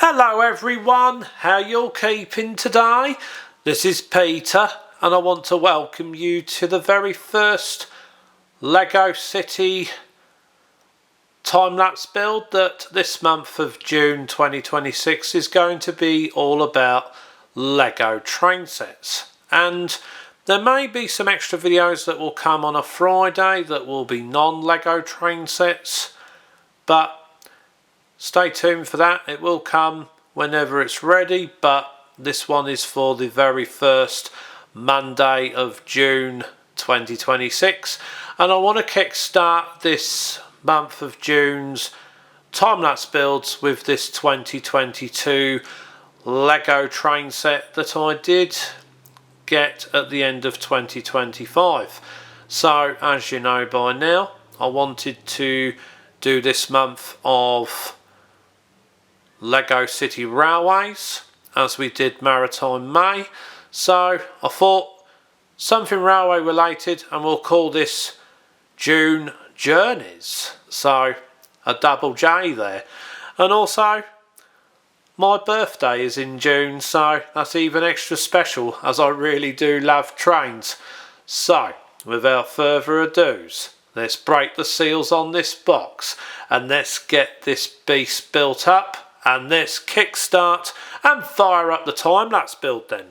Hello everyone, how you keeping today? This is Peter and I want to welcome you to the very first Lego City time-lapse build that this month of June 2026 is going to be all about Lego train sets. And there may be some extra videos that will come on a Friday that will be non-Lego train sets, but stay tuned for that. It will come whenever it's ready, but this one is for the very first Monday of June 2026, and I want to kickstart this month of June's time-lapse builds with this 2022 Lego train set that I did get at the end of 2025. So as you know by now, I wanted to do this month of Lego City Railways as we did Maritime May, so I thought something railway related, and we'll call this June Journeys, so a double J there. And also my birthday is in June, so that's even extra special as I really do love trains. So without further ado, let's break the seals on this box and let's get this beast built up. And let's kickstart and fire up the time-lapse build then.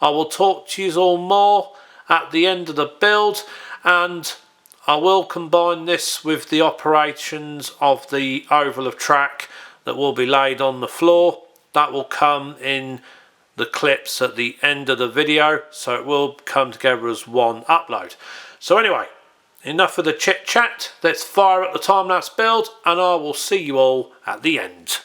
I will talk to you all more at the end of the build, and I will combine this with the operations of the oval of track that will be laid on the floor. That will come in the clips at the end of the video, so it will come together as one upload. So anyway, enough of the chit chat. Let's fire up the time-lapse build and I will see you all at the end.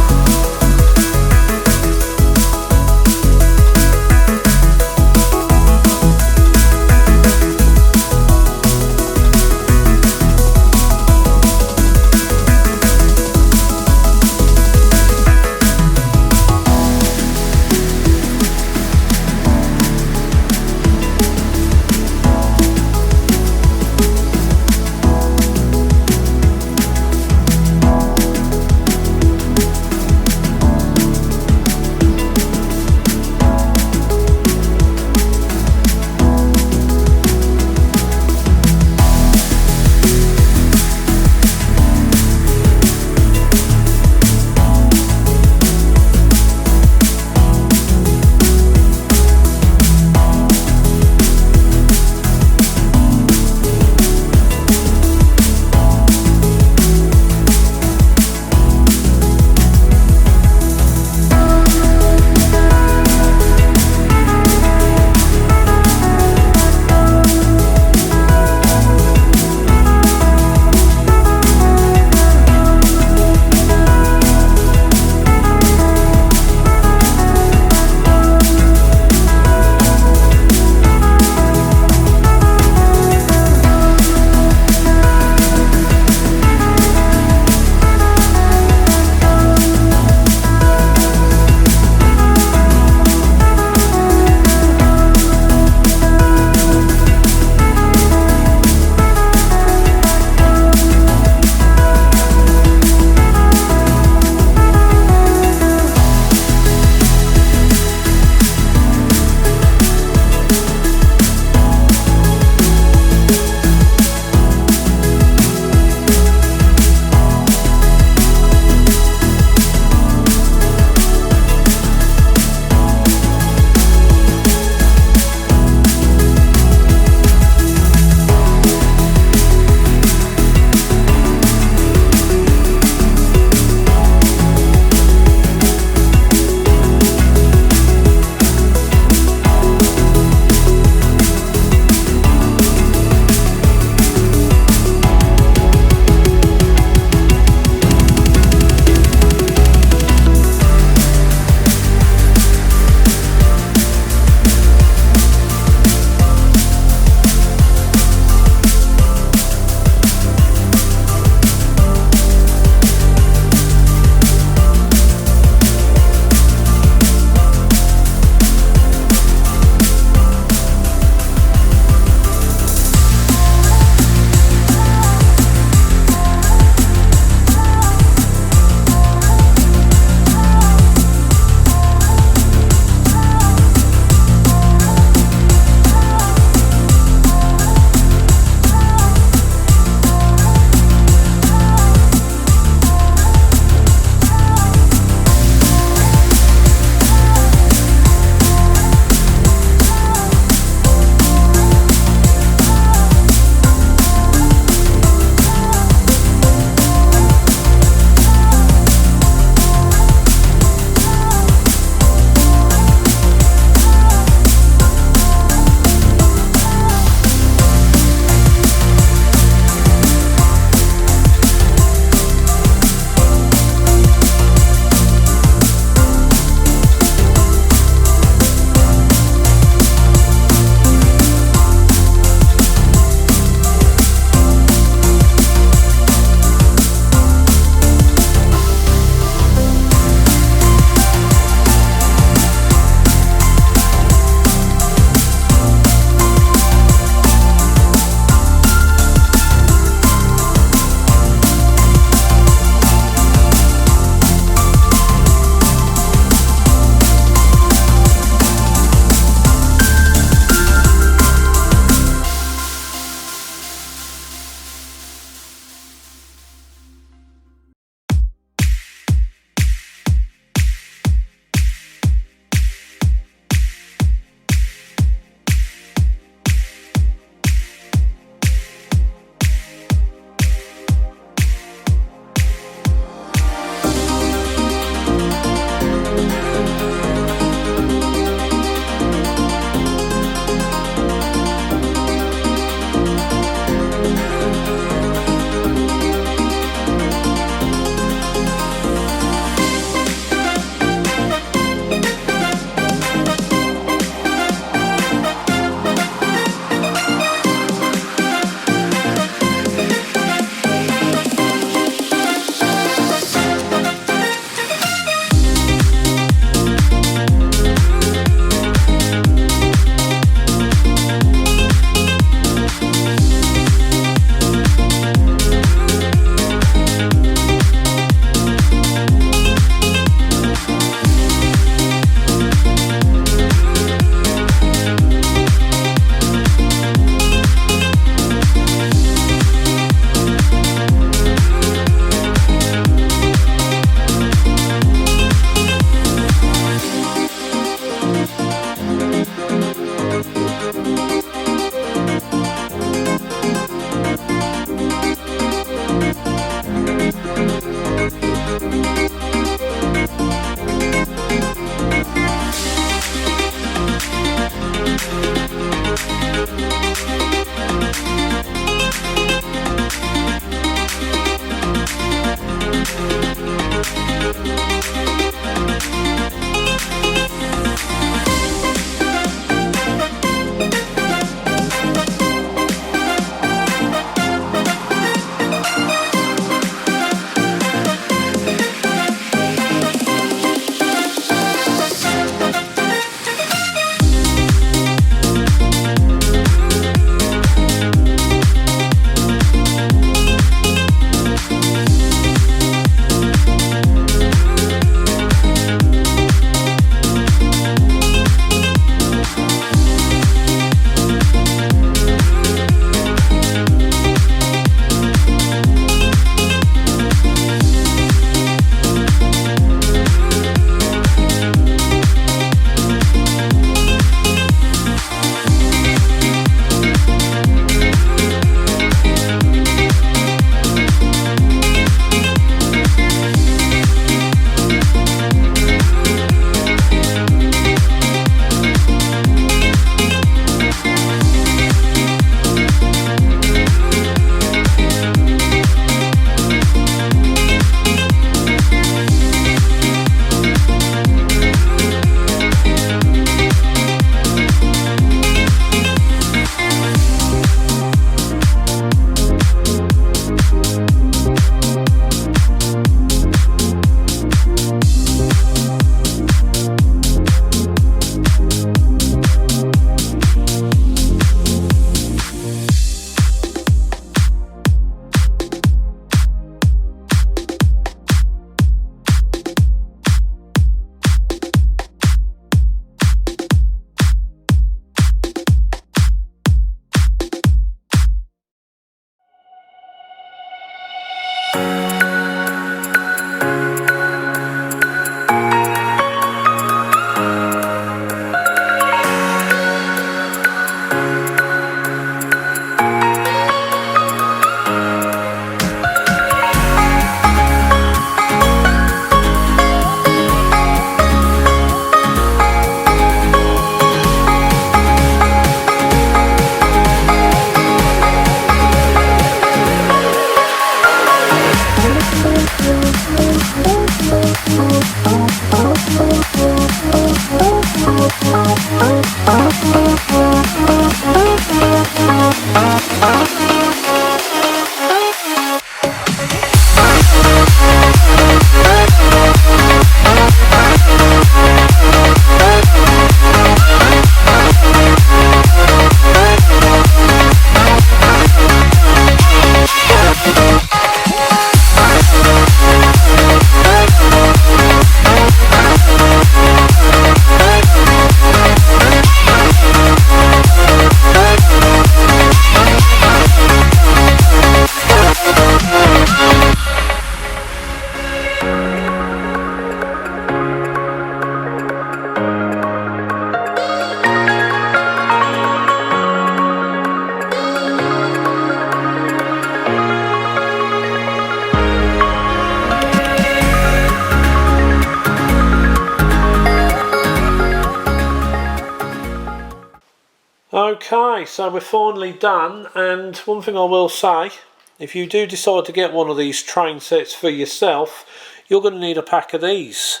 Okay, so we're finally done, and one thing I will say, if you do decide to get one of these train sets for yourself, you're going to need a pack of these.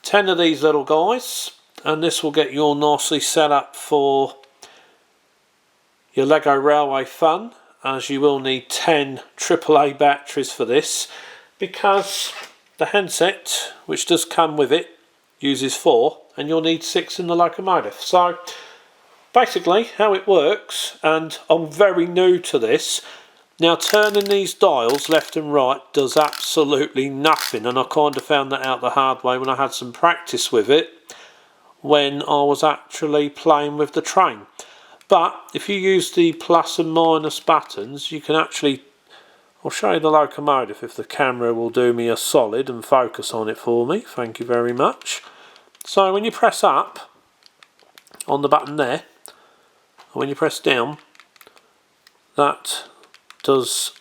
10 of these little guys, and this will get you all nicely set up for your Lego Railway fun, as you will need 10 AAA batteries for this, because the handset, which does come with it, uses 4, and you'll need 6 in the locomotive. So basically how it works, and I'm very new to this, now turning these dials left and right does absolutely nothing, and I kind of found that out the hard way when I had some practice with it when I was actually playing with the train. But if you use the plus and minus buttons, you can actually, I'll show you the locomotive if the camera will do me a solid and focus on it for me, thank you very much. So when you press up on the button there, and when you press down, that does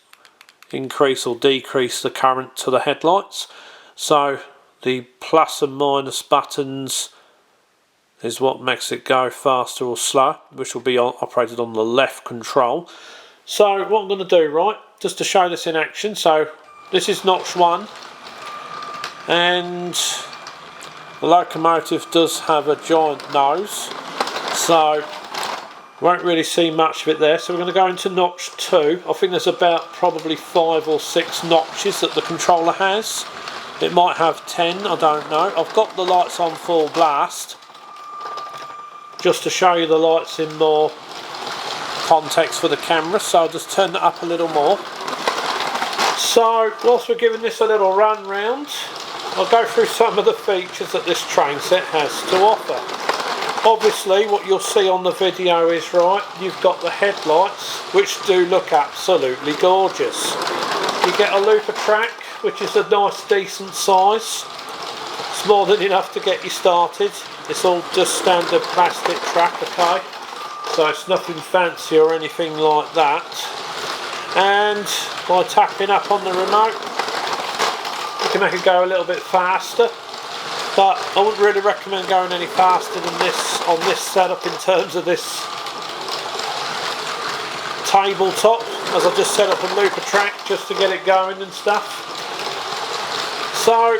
increase or decrease the current to the headlights. So the plus and minus buttons is what makes it go faster or slow, which will be operated on the left control. So what I'm going to do, right, just to show this in action, so this is notch 1, and the locomotive does have a giant nose, so won't really see much of it there. So we're going to go into notch 2. I think there's about probably 5 or 6 notches that the controller has. It might have 10, I don't know. I've got the lights on full blast, just to show you the lights in more context for the camera, so I'll just turn that up a little more. So whilst we're giving this a little run round, I'll go through some of the features that this train set has to offer. Obviously what you'll see on the video is, right, you've got the headlights, which do look absolutely gorgeous. You get a looper track, which is a nice decent size. It's more than enough to get you started. It's all just standard plastic track, okay, so it's nothing fancy or anything like that. And by tapping up on the remote, you can make it go a little bit faster, but I wouldn't really recommend going any faster than this on this setup in terms of this tabletop, as I just set up a looper track just to get it going and stuff. So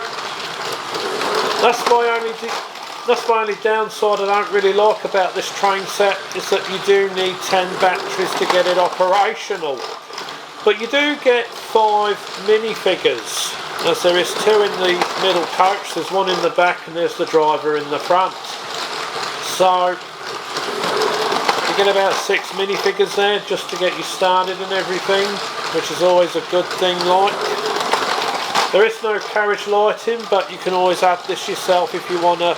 that's my only downside I don't really like about this train set, is that you do need 10 batteries to get it operational. But you do get 5 minifigures, as there is 2 in the middle coach, there's 1 in the back, and there's the driver in the front. So you get about 6 minifigures there just to get you started and everything, which is always a good thing. Like, there is no carriage lighting, but you can always add this yourself if you want to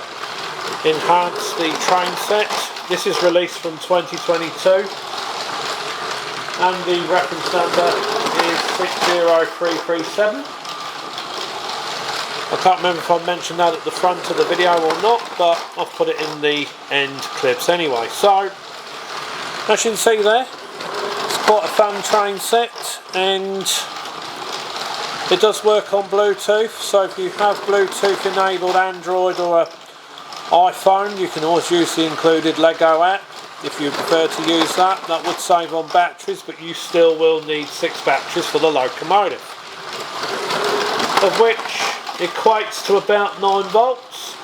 enhance the train set. This is released from 2022, and the reference number is 60337. I can't remember if I mentioned that at the front of the video or not, but I've put it in the end clips anyway. So as you can see there, it's quite a fun train set, and it does work on Bluetooth. So if you have Bluetooth enabled Android or a iPhone, you can always use the included Lego app. If you prefer to use that, that would save on batteries, but you still will need 6 batteries for the locomotive, of which equates to about 9 volts.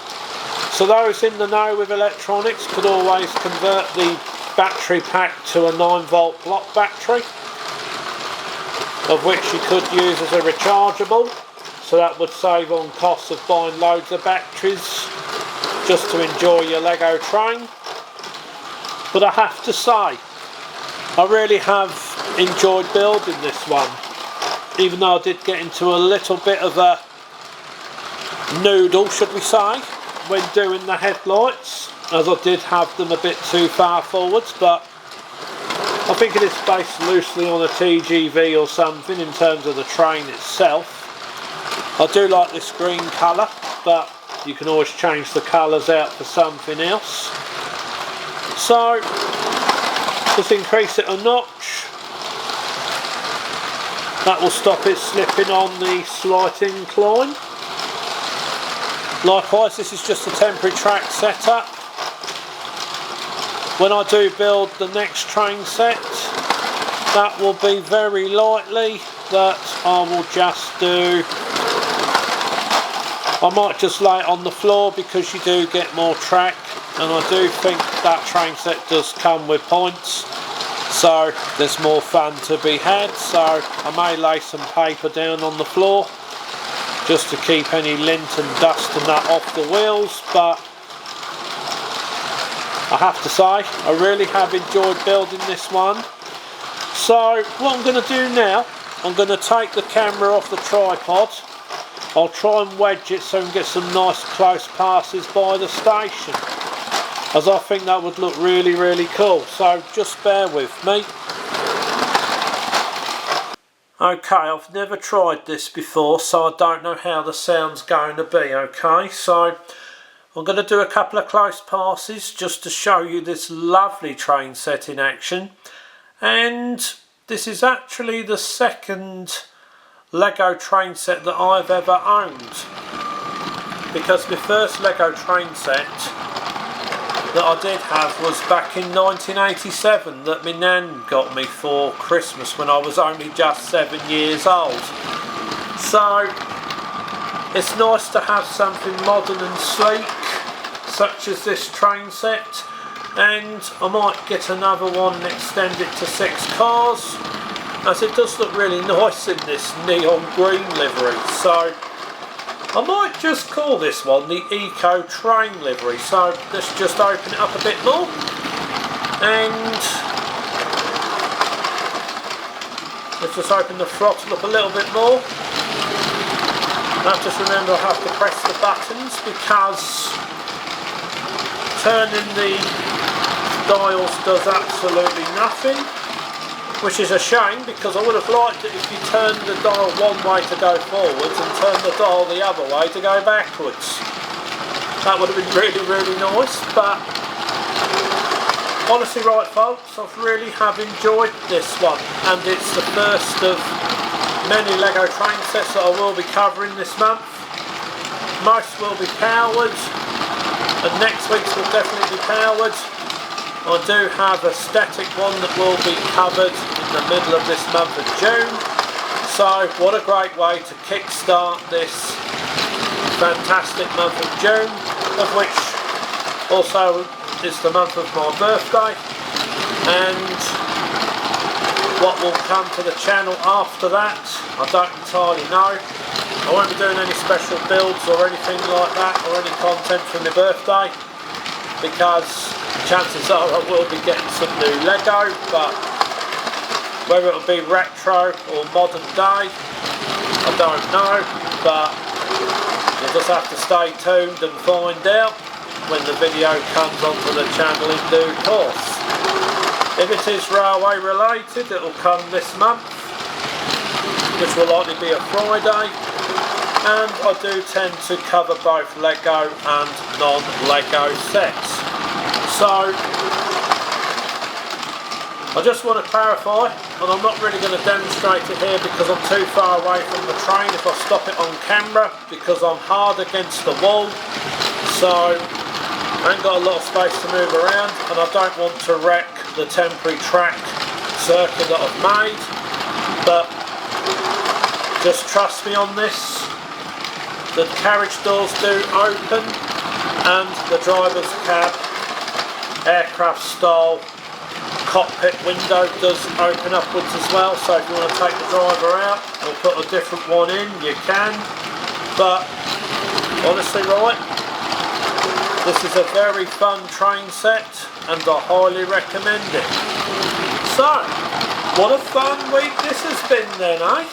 So those in the know with electronics could always convert the battery pack to a 9 volt block battery, of which you could use as a rechargeable, so that would save on costs of buying loads of batteries just to enjoy your Lego train. But I have to say, I really have enjoyed building this one, even though I did get into a little bit of a noodle, should we say, when doing the headlights, as I did have them a bit too far forwards. But I think it is based loosely on a TGV or something in terms of the train itself. I do like this green colour, but you can always change the colours out for something else. So just increase it a notch, that will stop it slipping on the slight incline. Likewise, this is just a temporary track setup. when I do build the next train set, that will be very likely that I will just do, I might just lay it on the floor because you do get more track, and I do think that train set does come with points, so there's more fun to be had. So I may lay some paper down on the floor just to keep any lint and dust and that off the wheels, but I have to say I really have enjoyed building this one. So what I'm going to do now, I'm going to take the camera off the tripod. I'll try and wedge it so I can get some nice close passes by the station, as I think that would look really, really cool. So just bear with me. Okay, I've never tried this before, so I don't know how the sound's going to be. Okay, so I'm going to do a couple of close passes just to show you this lovely train set in action. And this is actually the second Lego train set that I've ever owned, because my first Lego train set that I did have was back in 1987 that my nan got me for Christmas when I was only just 7 years old. So it's nice to have something modern and sleek such as this train set, and I might get another one and extend it to 6 cars, as it does look really nice in this neon green livery. So I might just call this one the Eco Train livery. So let's just open it up a bit more, and let's just open the throttle up a little bit more. Now just remember I have to press the buttons because turning the dials does absolutely nothing, which is a shame, because I would have liked it if you turned the dial one way to go forwards and turned the dial the other way to go backwards. That would have been really, really nice. But honestly, right folks, I've really have enjoyed this one, and it's the first of many Lego train sets that I will be covering this month. Most will be powered, and next week's will definitely be powered. I do have a static one that will be covered in the middle of this month of June. So what a great way to kickstart this fantastic month of June, of which also is the month of my birthday. And what will come to the channel after that, I don't entirely know. I won't be doing any special builds or anything like that, or any content for my birthday, because chances are I will be getting some new Lego, but whether it'll be retro or modern day, I don't know. But you'll just have to stay tuned and find out when the video comes onto the channel in due course. If it is railway related, it will come this month, which will likely be a Friday. And I do tend to cover both Lego and non-Lego sets. So I just want to clarify, and I'm not really going to demonstrate it here because I'm too far away from the train if I stop it on camera, because I'm hard against the wall, so I ain't got a lot of space to move around, and I don't want to wreck the temporary track circuit that I've made. But just trust me on this. The carriage doors do open, and the driver's cab aircraft style cockpit window does open upwards as well. So if you want to take the driver out or put a different one in, you can. But honestly, right, this is a very fun train set and I highly recommend it. So what a fun week this has been then, eh?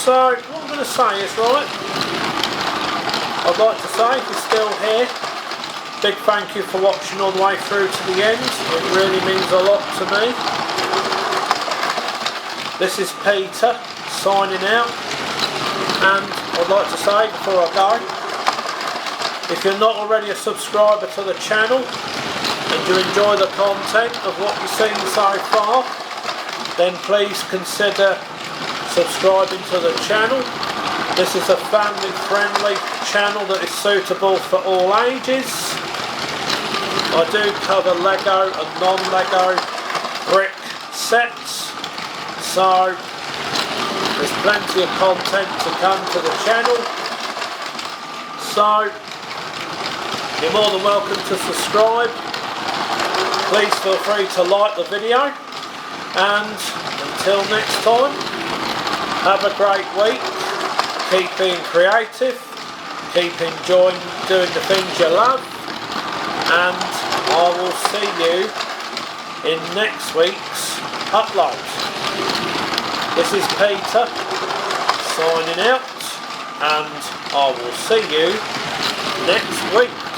So what I'm going to say is, right, I'd like to say, if you're still here, big thank you for watching all the way through to the end. It really means a lot to me. This is Peter signing out, and I'd like to say before I go, if you're not already a subscriber to the channel and you enjoy the content of what you've seen so far, then please consider subscribing to the channel. This is a family friendly channel that is suitable for all ages, I do cover Lego and non-Lego brick sets, so there's plenty of content to come to the channel. So you're more than welcome to subscribe. Please feel free to like the video, and until next time, have a great week. Keep being creative, keep enjoying doing the things you love, and I will see you in next week's upload. This is Peter signing out, and I will see you next week.